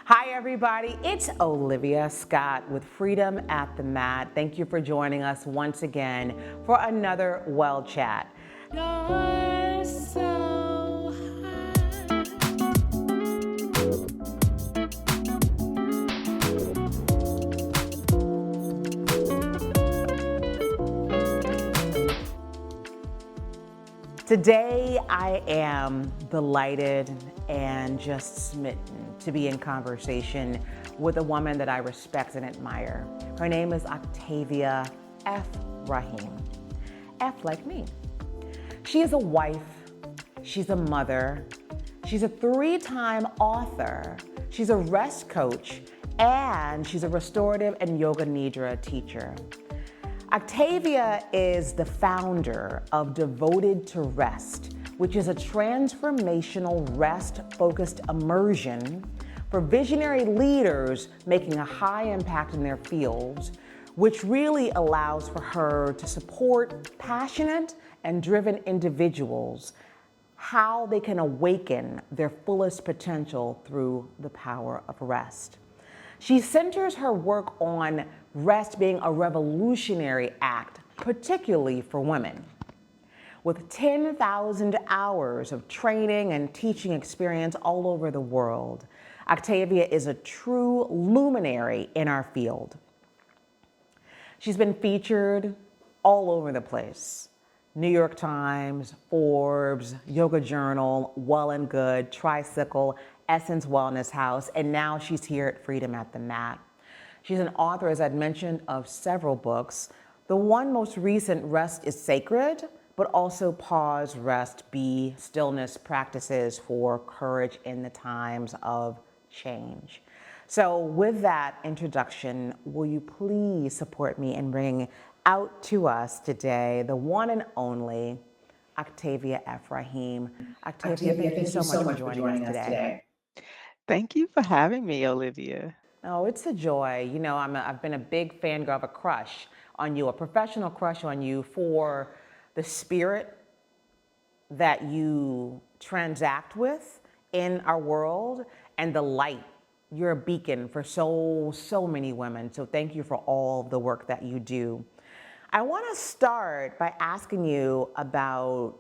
Hi, everybody. It's Olivia Scott with Freedom at the Mat. Thank you for joining us once again for another Well Chat. You're so Today, I am delighted and just smitten to be in conversation with a woman that I respect and admire. Her name is Octavia F. Raheem. F like me. She is a wife, she's a mother, she's a three-time author, she's a rest coach, and she's a restorative and yoga nidra teacher. Octavia is the founder of Devoted to Rest, which is a transformational rest-focused immersion for visionary leaders making a high impact in their fields, which really allows for her to support passionate and driven individuals how they can awaken their fullest potential through the power of rest. She centers her work on rest being a revolutionary act, particularly for women. With 10,000 hours of training and teaching experience all over the world, Octavia is a true luminary in our field. She's been featured all over the place. New York Times, Forbes, Yoga Journal, Well and Good, Tricycle, Essence Wellness House, and now she's here at Freedom at the Mat. She's an author, as I'd mentioned, of several books. The one most recent, Rest is Sacred, but also Pause, Rest, Be, Stillness Practices for Courage in the Times of Change. So with that introduction, will you please support me in bringing out to us today the one and only Octavia F. Raheem. Octavia, Octavia, thank you thank you so much so for much for joining us joining us today. today. Thank you for having me, Olivia. Oh, it's a joy. You know, I've been a big fan girl of a crush on you, a professional crush on you for the spirit that you transact with in our world and the light. You're a beacon for so many women. So thank you for all the work that you do. I want to start by asking you about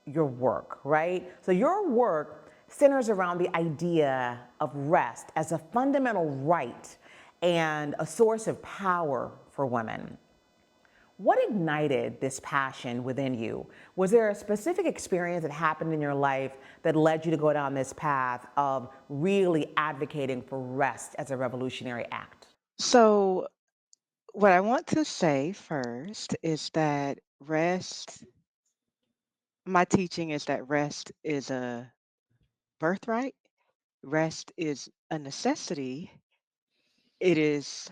your work, right? So your work centers around the idea of rest as a fundamental right and a source of power for women. What ignited this passion within you? Was there a specific experience that happened in your life that led you to go down this path of really advocating for rest as a revolutionary act? So, what I want to say first is that my teaching is that rest is a birthright, rest is a necessity. It is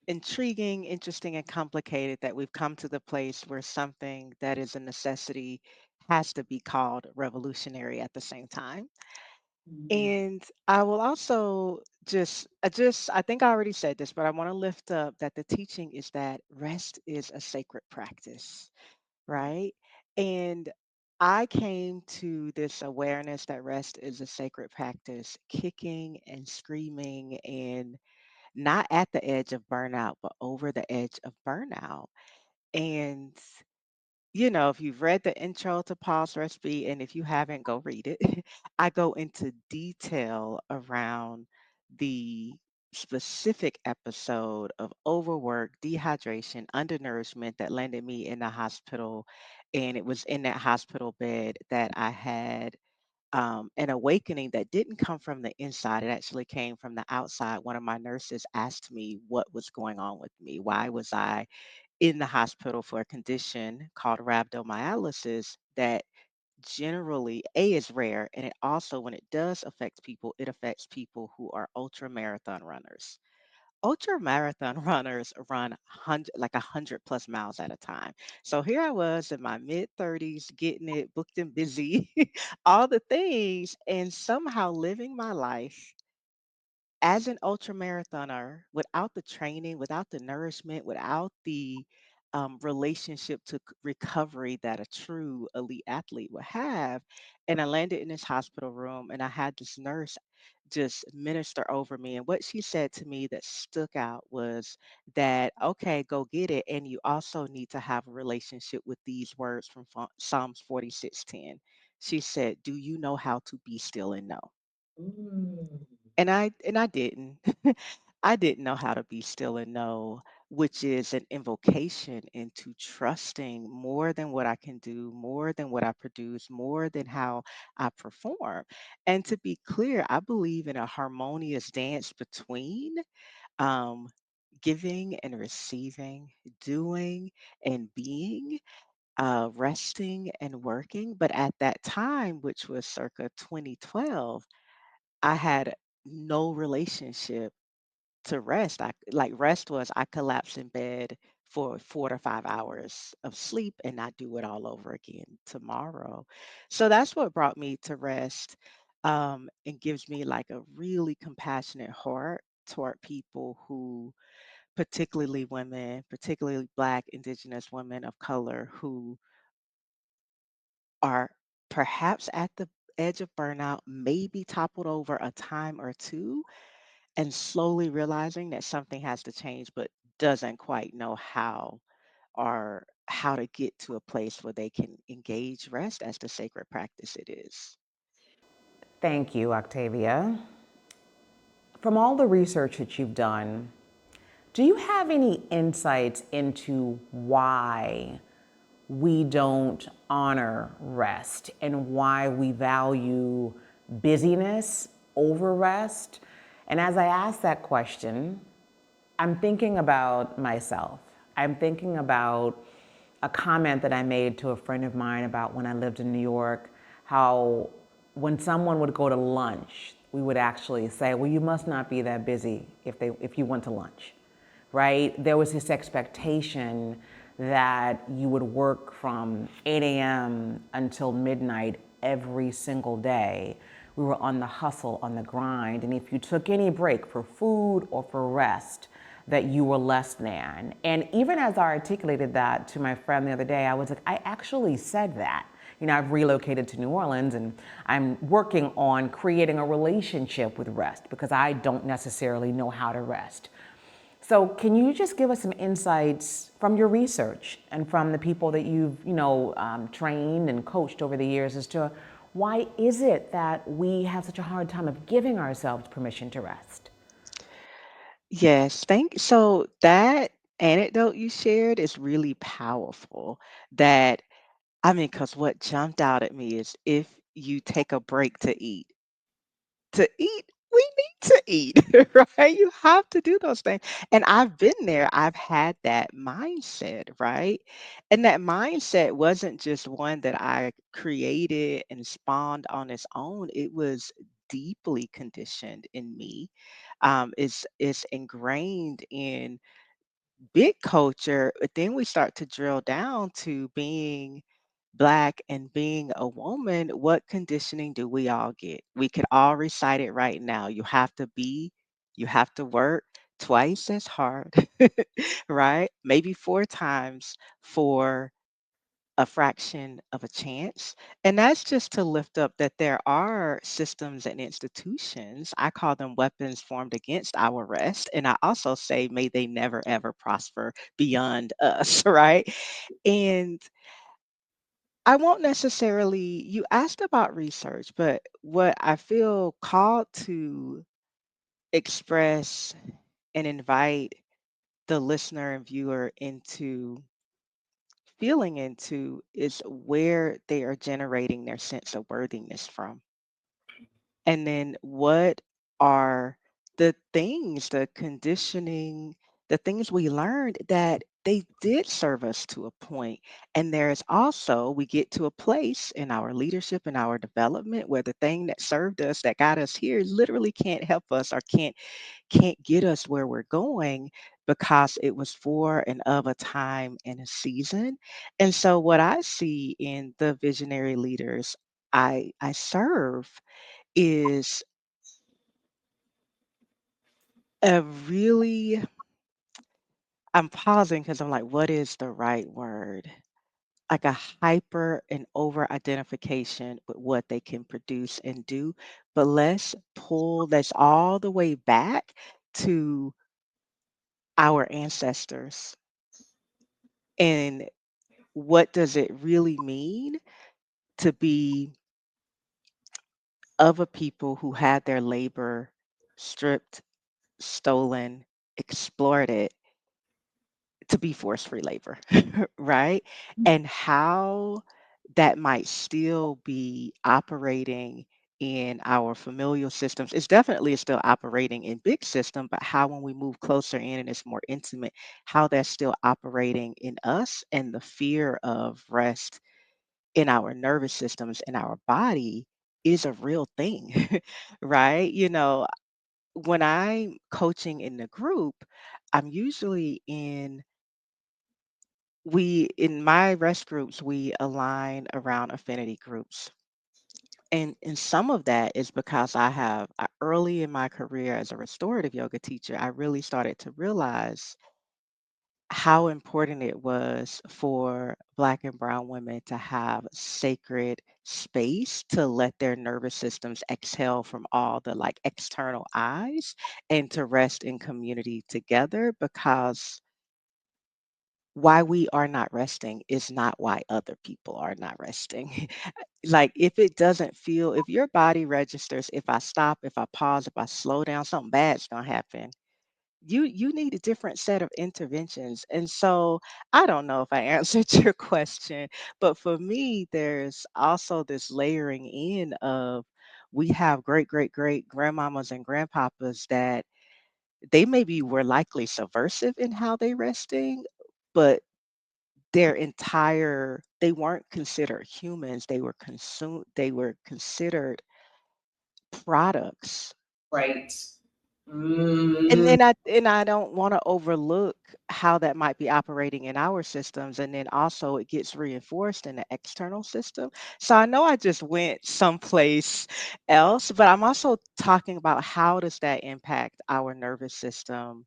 intriguing, interesting, and complicated that we've come to the place where something that is a necessity has to be called revolutionary at the same time. And I will also I think I already said this, but I want to lift up that the teaching is that rest is a sacred practice, right? And I came to this awareness that rest is a sacred practice, kicking and screaming and not at the edge of burnout, but over the edge of burnout. And if you've read the intro to Paul's Recipe, and if you haven't, go read it. I go into detail around the specific episode of overwork, dehydration, undernourishment that landed me in the hospital. And it was in that hospital bed that I had an awakening that didn't come from the inside. It actually came from the outside. One of my nurses asked me what was going on with me. Why was I in the hospital for a condition called rhabdomyolysis that generally A is rare, and it also, when it does affect people, it affects people who are ultra marathon runners. Ultra marathon runners run like 100+ miles at a time. So here I was in my mid 30s, getting it booked and busy, all the things, and somehow living my life as an ultra marathoner without the training, without the nourishment, without the relationship to recovery that a true elite athlete would have. And I landed in this hospital room, and I had this nurse just minister over me. And what she said to me that stuck out was that, okay, go get it. And you also need to have a relationship with these words from Psalms 46:10. She said, do you know how to be still and know? Mm. And I didn't. I didn't know how to be still and know, which is an invocation into trusting more than what I can do, more than what I produce, more than how I perform. And to be clear, I believe in a harmonious dance between um, giving and receiving, doing and being, resting and working. But at that time, which was circa 2012, I had no relationship to rest. Rest was I collapse in bed for 4 to 5 hours of sleep and not do it all over again tomorrow. So that's what brought me to rest, and gives me like a really compassionate heart toward people who, particularly women, particularly Black, Indigenous women of color, who are perhaps at the edge of burnout, maybe toppled over a time or two, and slowly realizing that something has to change, but doesn't quite know how, or how to get to a place where they can engage rest as the sacred practice it is. Thank you, Octavia. From all the research that you've done, do you have any insights into why we don't honor rest and why we value busyness over rest? And as I ask that question, I'm thinking about myself. I'm thinking about a comment that I made to a friend of mine about when I lived in New York, how when someone would go to lunch, we would actually say, well, you must not be that busy if you went to lunch, right? There was this expectation that you would work from 8 a.m. until midnight every single day. We were on the hustle, on the grind. And if you took any break for food or for rest, that you were less than. And even as I articulated that to my friend the other day, I was like, I actually said that. You know, I've relocated to New Orleans and I'm working on creating a relationship with rest because I don't necessarily know how to rest. So, can you just give us some insights from your research and from the people that you've, trained and coached over the years as to why is it that we have such a hard time of giving ourselves permission to rest? Yes, thank so that anecdote you shared is really powerful. That I mean, because what jumped out at me is if you take a break to eat, we need to eat, right? You have to do those things. And I've been there. I've had that mindset, right? And that mindset wasn't just one that I created and spawned on its own. It was deeply conditioned in me. It's ingrained in big culture, but then we start to drill down to being Black and being a woman. What conditioning do we all get? We could all recite it right now. You have to work twice as hard, right? Maybe four times for a fraction of a chance. And that's just to lift up that there are systems and institutions. I call them weapons formed against our rest. And I also say, may they never ever prosper beyond us, right? And I won't necessarily, you asked about research, but what I feel called to express and invite the listener and viewer into feeling into is where they are generating their sense of worthiness from. And then what are the things, the conditioning, the things we learned that they did serve us to a point. And there's also, we get to a place in our leadership and our development where the thing that served us, that got us here, literally can't help us or can't get us where we're going because it was for and of a time and a season. And so what I see in the visionary leaders I serve is a really, I'm pausing because I'm like, what is the right word? like a hyper and over identification with what they can produce and do. But let's pull this all the way back to our ancestors. And what does it really mean to be of a people who had their labor stripped, stolen, exploited to be force-free labor, right? And how that might still be operating in our familial systems. It's definitely still operating in big system, but how when we move closer in and it's more intimate, how that's still operating in us and the fear of rest in our nervous systems in our body is a real thing, right? When I'm coaching in the group, I'm usually in my rest groups, we align around affinity groups. And some of that is because early in my career as a restorative yoga teacher, I really started to realize how important it was for Black and Brown women to have sacred space to let their nervous systems exhale from all the like external eyes and to rest in community together, because why we are not resting is not why other people are not resting. Like if your body registers, if I stop, if I pause, if I slow down, something bad's gonna happen. You need a different set of interventions. And so I don't know if I answered your question, but for me, there's also this layering in of we have great, great, great grandmamas and grandpapas that they maybe were likely subversive in how they resting, but they weren't considered humans. They were considered products. Right. And Mm. then I don't want to overlook how that might be operating in our systems, and then also it gets reinforced in the external system. So I know I just went someplace else, but I'm also talking about how does that impact our nervous system.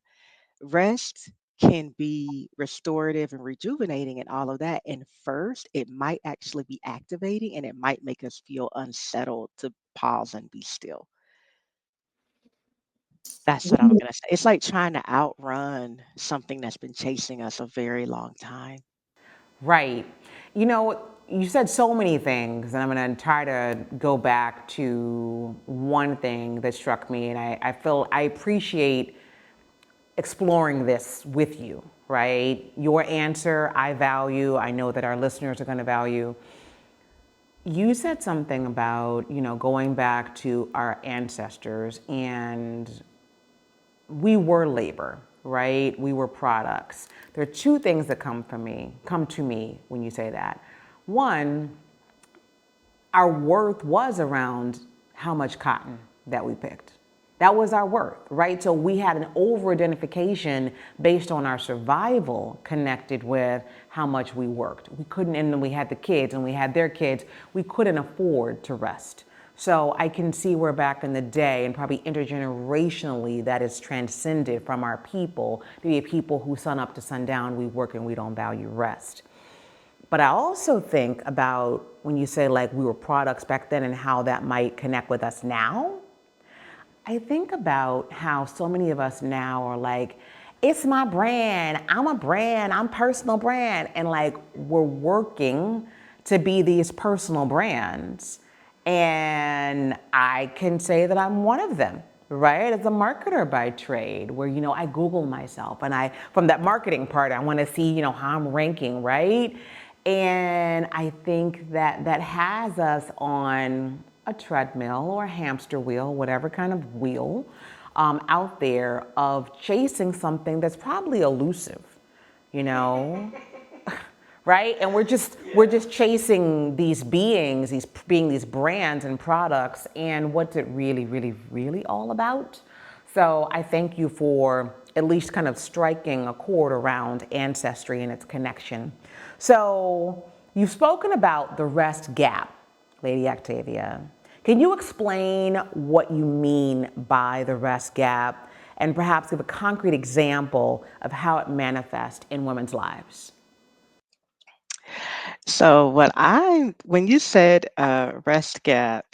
Rest can be restorative and rejuvenating and all of that. And first, it might actually be activating and it might make us feel unsettled to pause and be still. That's what I'm going to say. It's like trying to outrun something that's been chasing us a very long time. Right. You said so many things, and I'm going to try to go back to one thing that struck me, and I feel I appreciate exploring this with you, right? Your answer, I value. I know that our listeners are going to value. You said something about, going back to our ancestors, and we were labor, right? We were products. There are two things that come to me when you say that. One, our worth was around how much cotton that we picked. That was our worth, right? So we had an over identification based on our survival connected with how much we worked. We couldn't, and then we had the kids and we had their kids, we couldn't afford to rest. So I can see where back in the day and probably intergenerationally that is transcended from our people to be a people who sun up to sundown, we work and we don't value rest. But I also think about when you say like we were products back then and how that might connect with us now. I think about how so many of us now are like, it's my brand, I'm personal brand. And like we're working to be these personal brands. And I can say that I'm one of them, right? As a marketer by trade, where, I Google myself and from that marketing part, I want to see, how I'm ranking, right? And I think that that has us on a treadmill or a hamster wheel, whatever kind of wheel, out there of chasing something that's probably elusive, you know? Right? And we're just chasing these beings, these brands and products, and what's it really, really, really all about? So I thank you for at least kind of striking a chord around ancestry and its connection. So you've spoken about the rest gap, Lady Octavia. Can you explain what you mean by the rest gap and perhaps give a concrete example of how it manifests in women's lives? So when you said rest gap,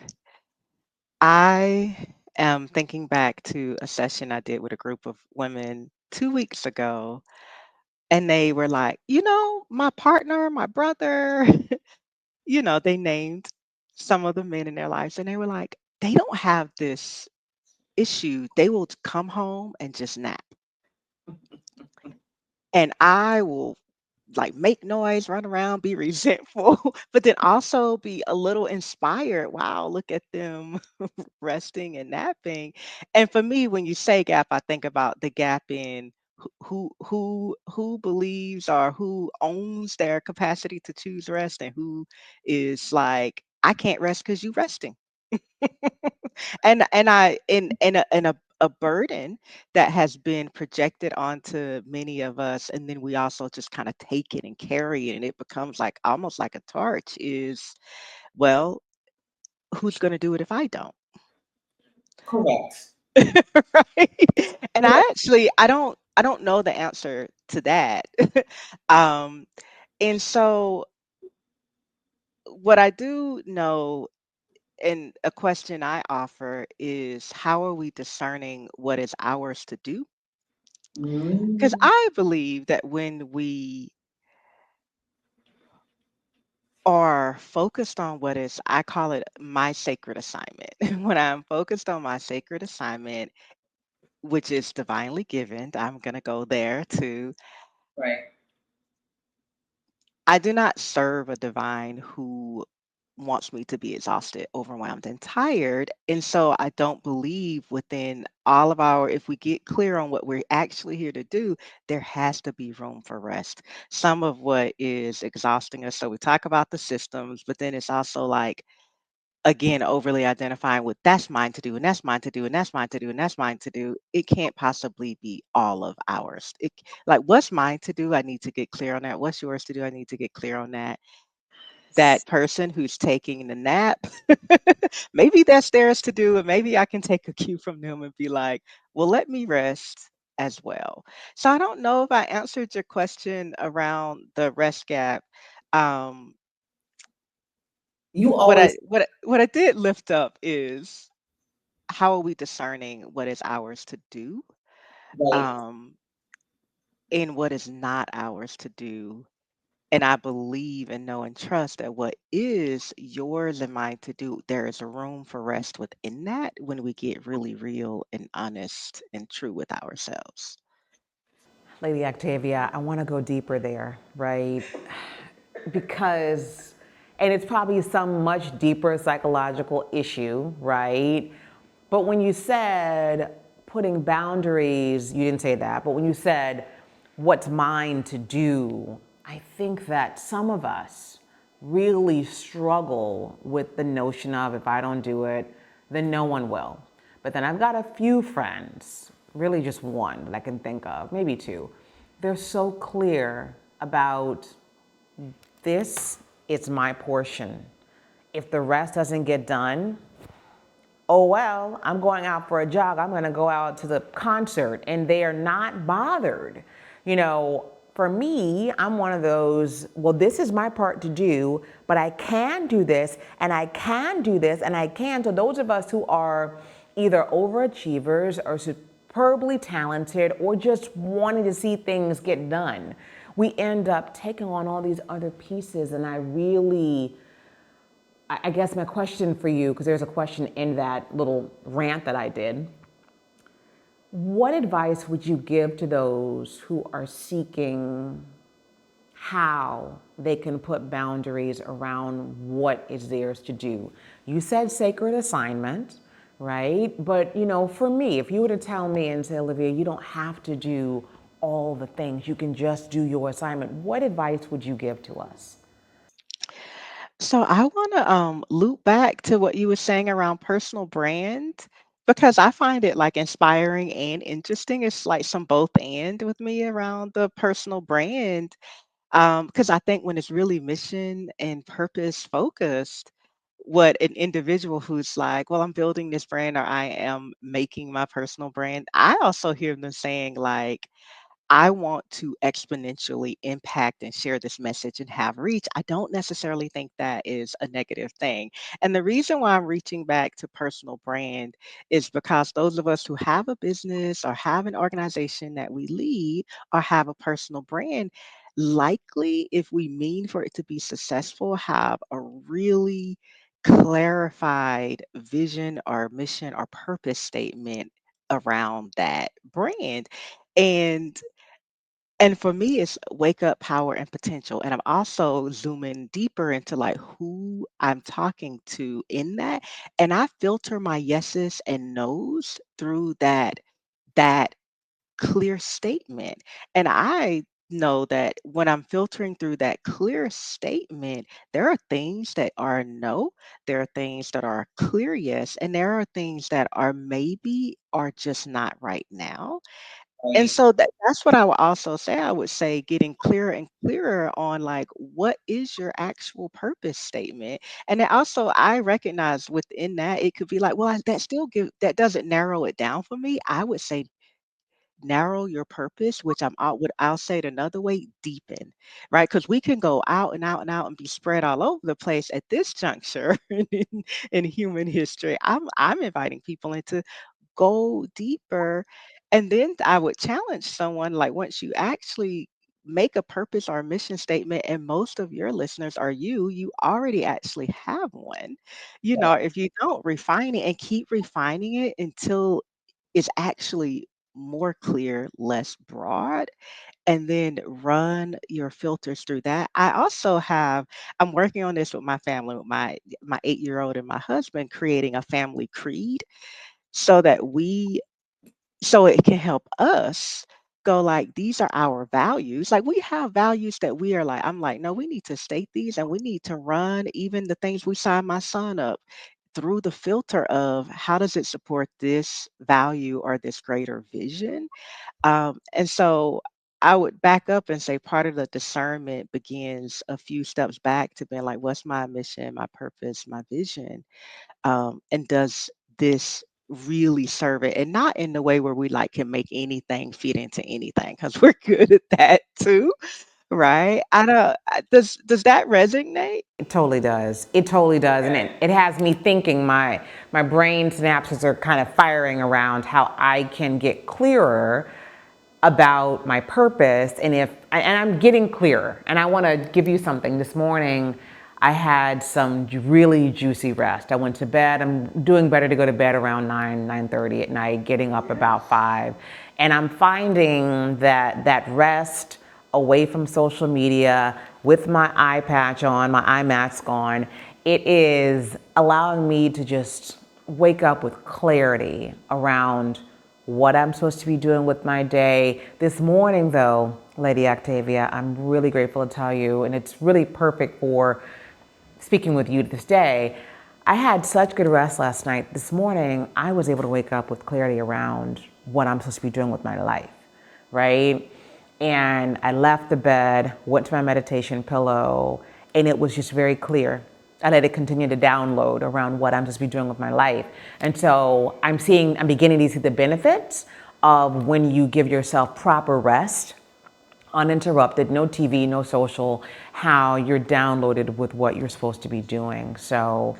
I am thinking back to a session I did with a group of women 2 weeks ago, and they were like, my partner, my brother, they named some of the men in their lives, and they were like, they don't have this issue. They will come home and just nap. And I will like make noise, run around, be resentful, but then also be a little inspired. Wow, look at them resting and napping. And for me, when you say gap, I think about the gap in who believes or who owns their capacity to choose rest, and who is like, I can't rest because you resting. And I in a burden that has been projected onto many of us, and then we also just kind of take it and carry it, and it becomes like almost like a torch is, well, who's going to do it if I don't? Correct. Right? And I don't know the answer to that. um and so what I do know, and a question I offer, is how are we discerning what is ours to do? Because Mm. I believe that when we are focused on what is, I call it my sacred assignment. When I'm focused on my sacred assignment, which is divinely given, I'm going to go there too. Right. I do not serve a divine who wants me to be exhausted, overwhelmed, and tired. And so I don't believe within all of our, if we get clear on what we're actually here to do, there has to be room for rest. Some of what is exhausting us. So we talk about the systems, but then it's also like, again, overly identifying with that's mine to do, and that's mine to do, and that's mine to do, and that's mine to do. It can't possibly be all of ours. Like, what's mine to do? I need to get clear on that. What's yours to do? I need to get clear on that. That person who's taking the nap, maybe that's theirs to do, and maybe I can take a cue from them and be like, well, let me rest as well. So I don't know if I answered your question around the rest gap. Um, You what I always what I did lift up is, how are we discerning what is ours to do, right. um, and what is not ours to do? And I believe and know and trust that what is yours and mine to do, there is a room for rest within that when we get really real and honest and true with ourselves. Lady Octavia, I want to go deeper there, right? Because, and it's probably some much deeper psychological issue, right? But when you said putting boundaries, you didn't say that, but when you said what's mine to do, I think that some of us really struggle with the notion of if I don't do it, then no one will. But then I've got a few friends, really just one that I can think of, maybe two. They're so clear about this is my portion. If the rest doesn't get done, oh well, I'm going out for a jog. I'm going to go out to the concert, and they are not bothered. You know, for me, I'm one of those, well, this is my part to do, but I can do this, and I can do this, and I can. So those of us who are either overachievers or superbly talented or just wanting to see things get done, we end up taking on all these other pieces. And I guess my question for you, because there's a question in that little rant that I did, what advice would you give to those who are seeking how they can put boundaries around what is theirs to do? You said sacred assignment, right? But for me, if you were to tell me and say, Olivia, you don't have to do all the things, you can just do your assignment, what advice would you give to us? So I want to loop back to what you were saying around personal brand, because I find it like inspiring and interesting. It's like some both and with me around the personal brand. Because I think when it's really mission and purpose focused, what an individual who's like, well, I'm building this brand, or I am making my personal brand, I also hear them saying like, I want to exponentially impact and share this message and have reach, I don't necessarily think that is a negative thing. And the reason why I'm reaching back to personal brand is because those of us who have a business or have an organization that we lead or have a personal brand, likely, if we mean for it to be successful, have a really clarified vision or mission or purpose statement around that brand. And for me, it's wake up, power, and potential. And I'm also zooming deeper into like who I'm talking to in that. And I filter my yeses and nos through that clear statement. And I know that when I'm filtering through that clear statement, there are things that are no, there are things that are clear yes, and there are things that are maybe are just not right now. And so that's what I would also say. I would say getting clearer and clearer on like what is your actual purpose statement. And then also I recognize within that it could be like, well, that still that doesn't narrow it down for me. I would say narrow your purpose, which I'll say it another way, deepen, right? Because we can go out and out and out and be spread all over the place at this juncture in human history. I'm inviting people into go deeper. And then I would challenge someone like once you actually make a purpose or a mission statement, and most of your listeners are you already actually have one. If you don't refine it and keep refining it until it's actually more clear, less broad, and then run your filters through that. I'm working on this with my family, with my 8-year-old and my husband, creating a family creed so that so it can help us go like these are our values. Like we have values that we are like, I'm like, no, we need to state these and we need to run even the things we sign my son up through the filter of how does it support this value or this greater vision. And so I would back up and say part of the discernment begins a few steps back to being like, what's my mission, my purpose, my vision? And does this really serve it? And not in the way where we like can make anything fit into anything, because we're good at that too, right? I don't. Does that resonate? It totally does. It totally does. And it has me thinking my brain synapses are kind of firing around how I can get clearer about my purpose and I'm getting clearer. And I want to give you something. This morning I had some really juicy rest. I went to bed. I'm doing better to go to bed around 9:30 at night, getting up about 5. And I'm finding that rest away from social media with my eye patch on, my eye mask on, it is allowing me to just wake up with clarity around what I'm supposed to be doing with my day. This morning, though, Lady Octavia, I'm really grateful to tell you, and it's really perfect for speaking with you this day. I had such good rest last night. This morning, I was able to wake up with clarity around what I'm supposed to be doing with my life, right? And I left the bed, went to my meditation pillow, and it was just very clear. I let it continue to download around what I'm supposed to be doing with my life. And so I'm beginning to see the benefits of when you give yourself proper rest, uninterrupted, no TV, no social, how you're downloaded with what you're supposed to be doing. So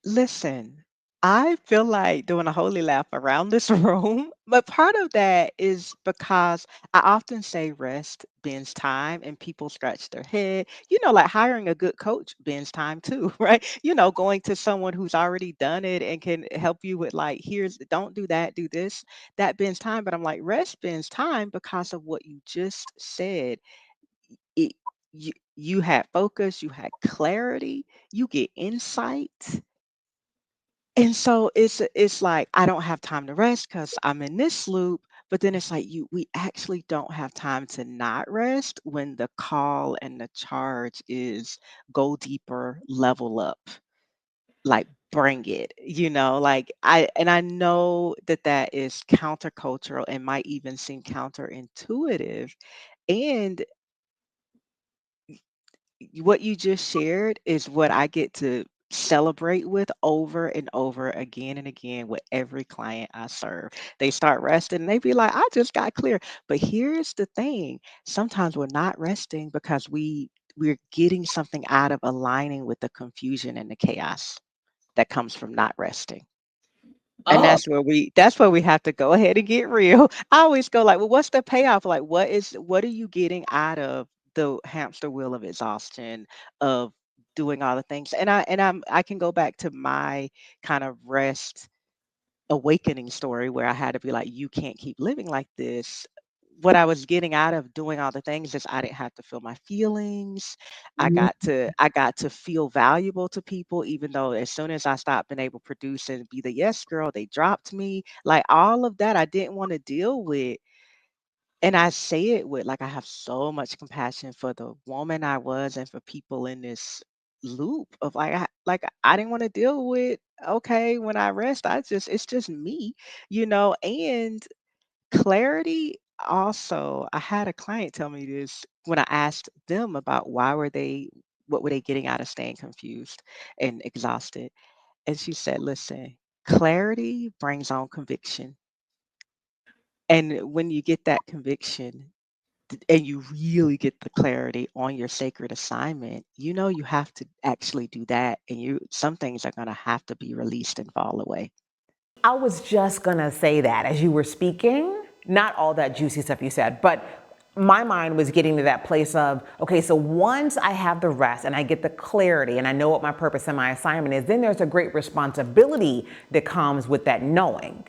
Listen, I feel like doing a holy lap around this room, but part of that is because I often say rest bends time and people scratch their head. Like hiring a good coach bends time too, right? Going to someone who's already done it and can help you with like, here's don't do that, do this. That bends time. But I'm like, rest bends time because of what you just said. It you had focus, you had clarity, you get insight, and so it's like, I don't have time to rest because 'cause I'm in this loop, but then it's like we actually don't have time to not rest when the call and the charge is go deeper, level up, like, bring it, like, I know that that is countercultural and might even seem counterintuitive, and what you just shared is what I get to celebrate with over and over again and again with every client I serve. They start resting and they be like, I just got clear. But here's the thing. Sometimes we're not resting because we're getting something out of aligning with the confusion and the chaos that comes from not resting. And Oh, that's where we have to go ahead and get real. I always go like, well, what's the payoff? Like what are you getting out of the hamster wheel of exhaustion of doing all the things? I can go back to my kind of rest awakening story where I had to be like, you can't keep living like this. What I was getting out of doing all the things is I didn't have to feel my feelings. I got to feel valuable to people, even though as soon as I stopped being able to produce and be the yes girl, they dropped me. Like all of that I didn't want to deal with. And I say it with like I have so much compassion for the woman I was and for people in this loop of like I didn't want to deal with okay when I rest it's just me, and clarity also. I had a client tell me this when I asked them about what were they getting out of staying confused and exhausted. And she said, listen, clarity brings on conviction. And when you get that conviction, and you really get the clarity on your sacred assignment, you have to actually do that. And some things are going to have to be released and fall away. I was just gonna say that as you were speaking, not all that juicy stuff you said, but my mind was getting to that place of, okay, so once I have the rest and I get the clarity and I know what my purpose and my assignment is, then there's a great responsibility that comes with that knowing,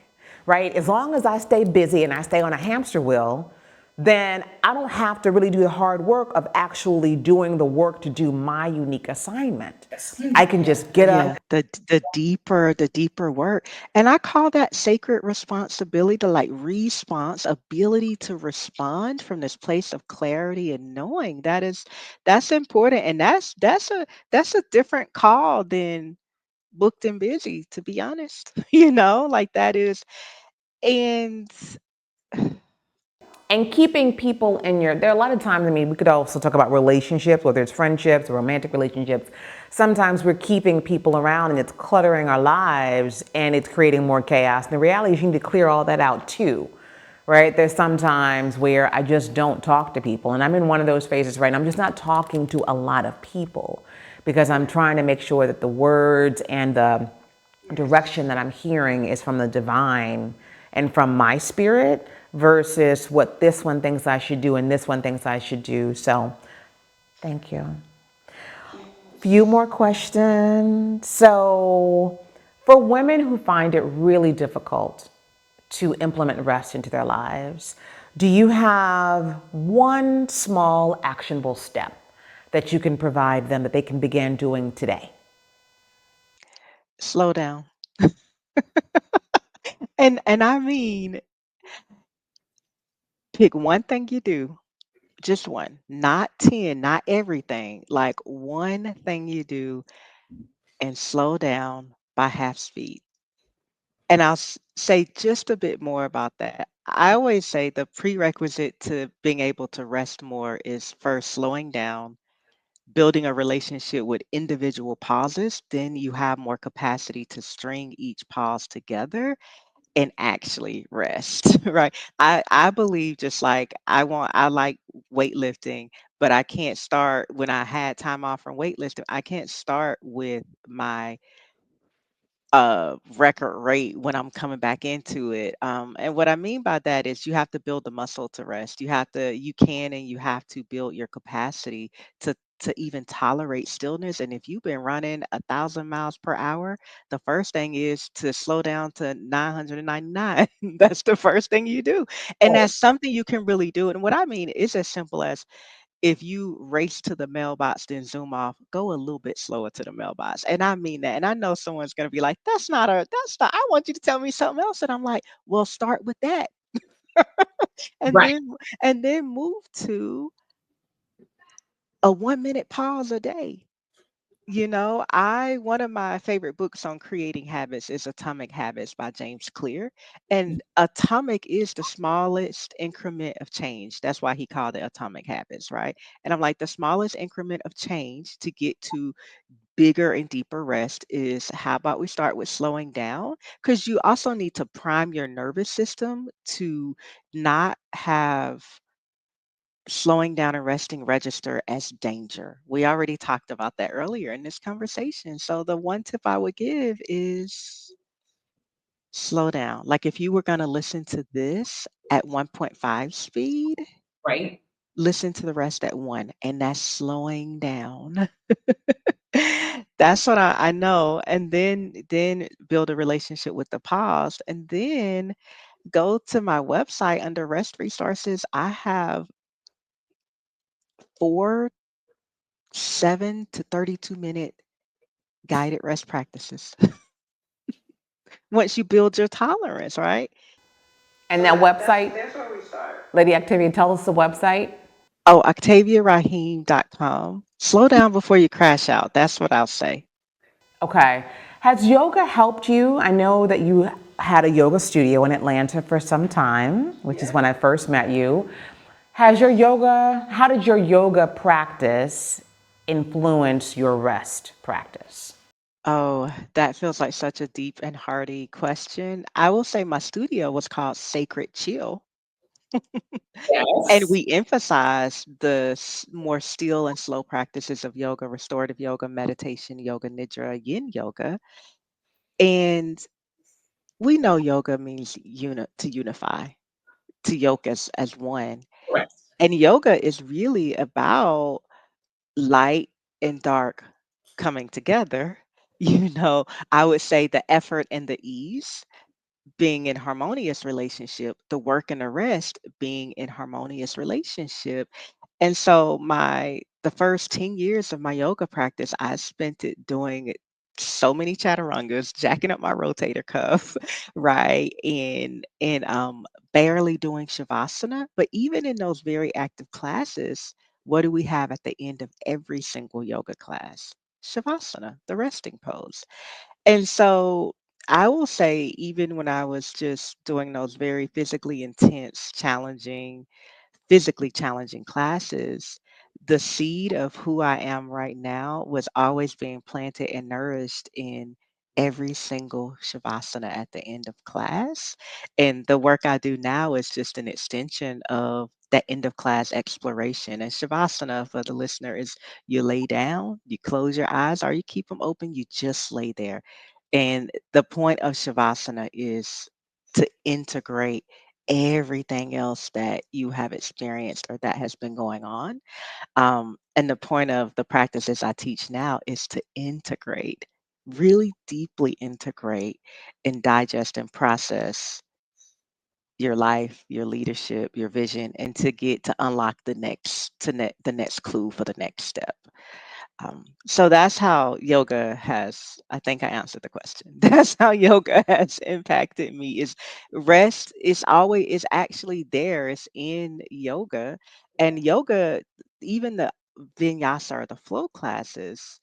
right? As long as I stay busy and I stay on a hamster wheel, then I don't have to really do the hard work of actually doing the work to do my unique assignment. I can just get Yeah, up. the deeper work. And I call that sacred responsibility, to like response, ability to respond from this place of clarity and knowing. That's important. And that's a different call than booked and busy, to be honest. Like that is. And And keeping people in there are a lot of times, I mean, we could also talk about relationships, whether it's friendships or romantic relationships. Sometimes we're keeping people around and it's cluttering our lives and it's creating more chaos. And the reality is you need to clear all that out too, right? There's some times where I just don't talk to people. And I'm in one of those phases right now. I'm just not talking to a lot of people because I'm trying to make sure that the words and the direction that I'm hearing is from the divine and from my spirit versus what this one thinks I should do and this one thinks I should do. So, thank you. Few more questions. So, for women who find it really difficult to implement rest into their lives, do you have one small actionable step that you can provide them that they can begin doing today? slow down. And I mean, pick one thing you do, just one, not 10, not everything, like one thing you do, and slow down by half speed. And I'll say just a bit more about that. I always say the prerequisite to being able to rest more is first slowing down, building a relationship with individual pauses. Then you have more capacity to string each pause together and actually rest, right? I believe just like I like weightlifting, but I can't start when I had time off from weightlifting. I can't start with my record rate when I'm coming back into it. And what I mean by that is you have to build the muscle to rest. You can and you have to build your capacity to even tolerate stillness. And if you've been running 1,000 miles per hour, the first thing is to slow down to 999. That's the first thing you do. And that's something you can really do. And what I mean is as simple as if you race to the mailbox, then zoom off, go a little bit slower to the mailbox. And I mean that. And I know someone's going to be like, that's not, I want you to tell me something else. And I'm like, well, start with that. and Right. then, and then move to a 1 minute pause a day. One of my favorite books on creating habits is Atomic Habits by James Clear. And atomic is the smallest increment of change. That's why he called it Atomic Habits, right? And I'm like, the smallest increment of change to get to bigger and deeper rest is how about we start with slowing down? Because you also need to prime your nervous system to not have slowing down and resting register as danger. We already talked about that earlier in this conversation. So, the one tip I would give is slow down. Like if you were going to listen to this at 1.5 speed, Right. listen to the rest at one, and that's slowing down. That's what I know. And then build a relationship with the pause. And then go to my website under rest resources. I have four 7 to 32-minute guided rest practices. Once you build your tolerance, right? And that website, Lady Octavia, tell us the website. Oh, octaviaraheem.com. Slow down before you crash out. That's what I'll say. Okay. Has yoga helped you? I know that you had a yoga studio in Atlanta for some time, which is when I first met you. How did your yoga practice influence your rest practice? Oh, that feels like such a deep and hearty question. I will say my studio was called Sacred Chill, and Yes. we emphasize the more still and slow practices of yoga, restorative yoga, meditation, yoga nidra, yin yoga. And we know yoga means to unify, to yoke as one. Correct. And yoga is really about light and dark coming together. I would say the effort and the ease being in harmonious relationship, the work and the rest being in harmonious relationship. And so the first 10 years of my yoga practice, I spent it doing so many chaturangas, jacking up my rotator cuff, right? And barely doing shavasana. But even in those very active classes, what do we have at the end of every single yoga class? Shavasana, the resting pose. And so I will say, even when I was just doing those very physically challenging classes, the seed of who I am right now was always being planted and nourished in every single shavasana at the end of class. And the work I do now is just an extension of that end of class exploration. And shavasana, for the listener, is you lay down, you close your eyes, or you keep them open, you just lay there. And the point of shavasana is to integrate everything else that you have experienced or that has been going on. And the point of the practices I teach now is to integrate, really deeply integrate and digest and process your life, your leadership, your vision, and to get to unlock the next clue for the next step. So that's how yoga has, I think I answered the question. That's how yoga has impacted me is rest is actually there. It's in yoga. And yoga, even the Vinyasa or the flow classes,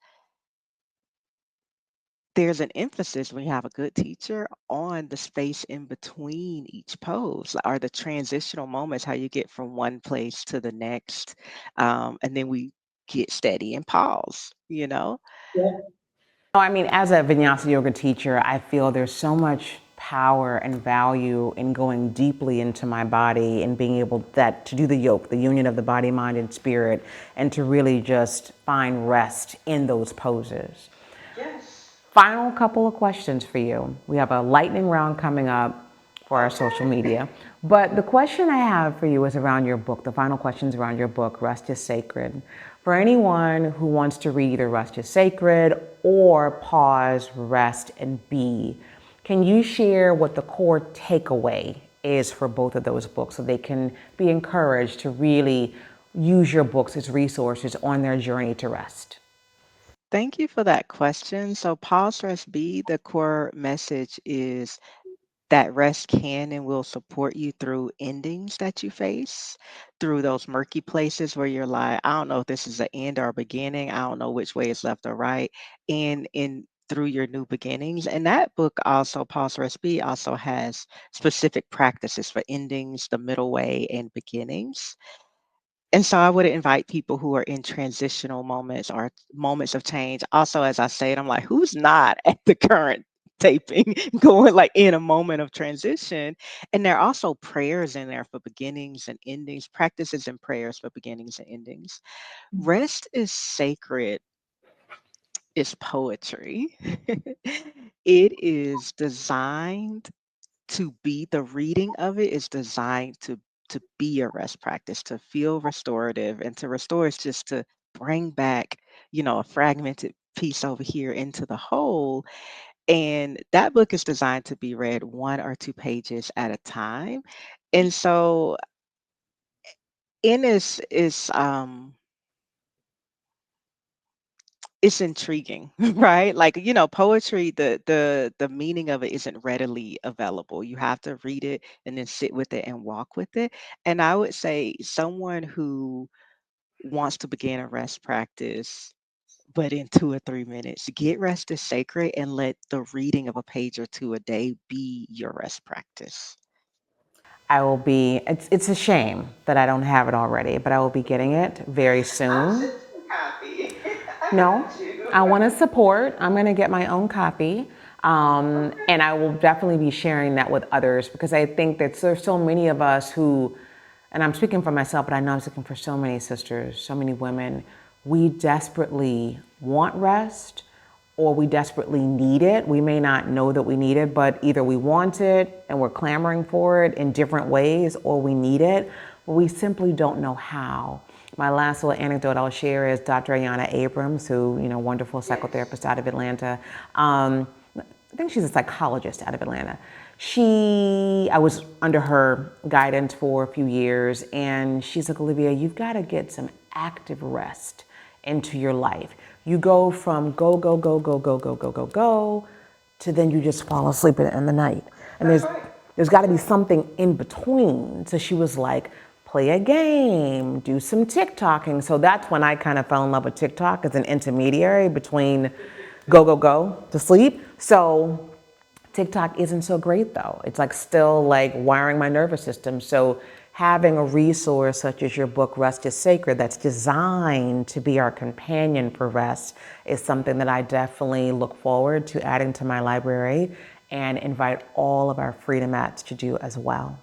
there's an emphasis when you have a good teacher on the space in between each pose or the transitional moments, how you get from one place to the next. And then we get steady and pause. Oh, I mean, as a Vinyasa yoga teacher, I feel there's so much power and value in going deeply into my body and being able to do the yoke, the union of the body, mind, and spirit, and to really just find rest in those poses. Final couple of questions for you. We have a lightning round coming up for our social media. But the question I have for you is around your book. The final question is around your book, Rest is Sacred. For anyone who wants to read either Rest is Sacred or Pause, Rest, and Be, can you share what the core takeaway is for both of those books so they can be encouraged to really use your books as resources on their journey to rest? Thank you for that question. So, pause, rest, be the core message is that rest can and will support you through endings that you face, through those murky places where you're like, I don't know if this is an end or a beginning. I don't know which way is left or right. And in through your new beginnings. And that book also, Pause Rest Be, also has specific practices for endings, the middle way, and beginnings. And so I would invite people who are in transitional moments or moments of change. Also, as I said, I'm like, who's not at the current taping going like in a moment of transition? And there are also prayers in there for beginnings and endings, practices and prayers for beginnings and endings. Rest is sacred, it's poetry. It is designed to be the reading of it is designed to be a rest practice, to feel restorative, and to restore is just to bring back, a fragmented piece over here into the whole. And that book is designed to be read one or two pages at a time. And so in this is it's intriguing, right? Like, poetry, the meaning of it isn't readily available. You have to read it and then sit with it and walk with it. And I would say someone who wants to begin a rest practice, but in 2 or 3 minutes, get rest is sacred and let the reading of a page or two a day be your rest practice. It's a shame that I don't have it already, but I will be getting it very I'll soon. send you a copy. I No, got you. I want to support. I'm going to get my own copy. Okay. And I will definitely be sharing that with others because I think that there's so many of us who, and I'm speaking for myself, but I know I'm speaking for so many sisters, so many women, we desperately want rest or we desperately need it. We may not know that we need it, but either we want it and we're clamoring for it in different ways or we need it, but we simply don't know how. My last little anecdote I'll share is Dr. Ayanna Abrams, who, wonderful Yes. psychotherapist out of Atlanta. I think she's a psychologist out of Atlanta. I was under her guidance for a few years, and she's like, Olivia, you've got to get some active rest into your life. You go from go, go, go, go, go, go, go, go, go, to then you just fall asleep in the night. And That's right. there's got to be something in between. So she was like, play a game, do some TikToking. So that's when I kind of fell in love with TikTok as an intermediary between go, go, go to sleep. So TikTok isn't so great though. It's like still like wiring my nervous system. So having a resource such as your book, Rest is Sacred, that's designed to be our companion for rest is something that I definitely look forward to adding to my library and invite all of our freedomettes to do as well.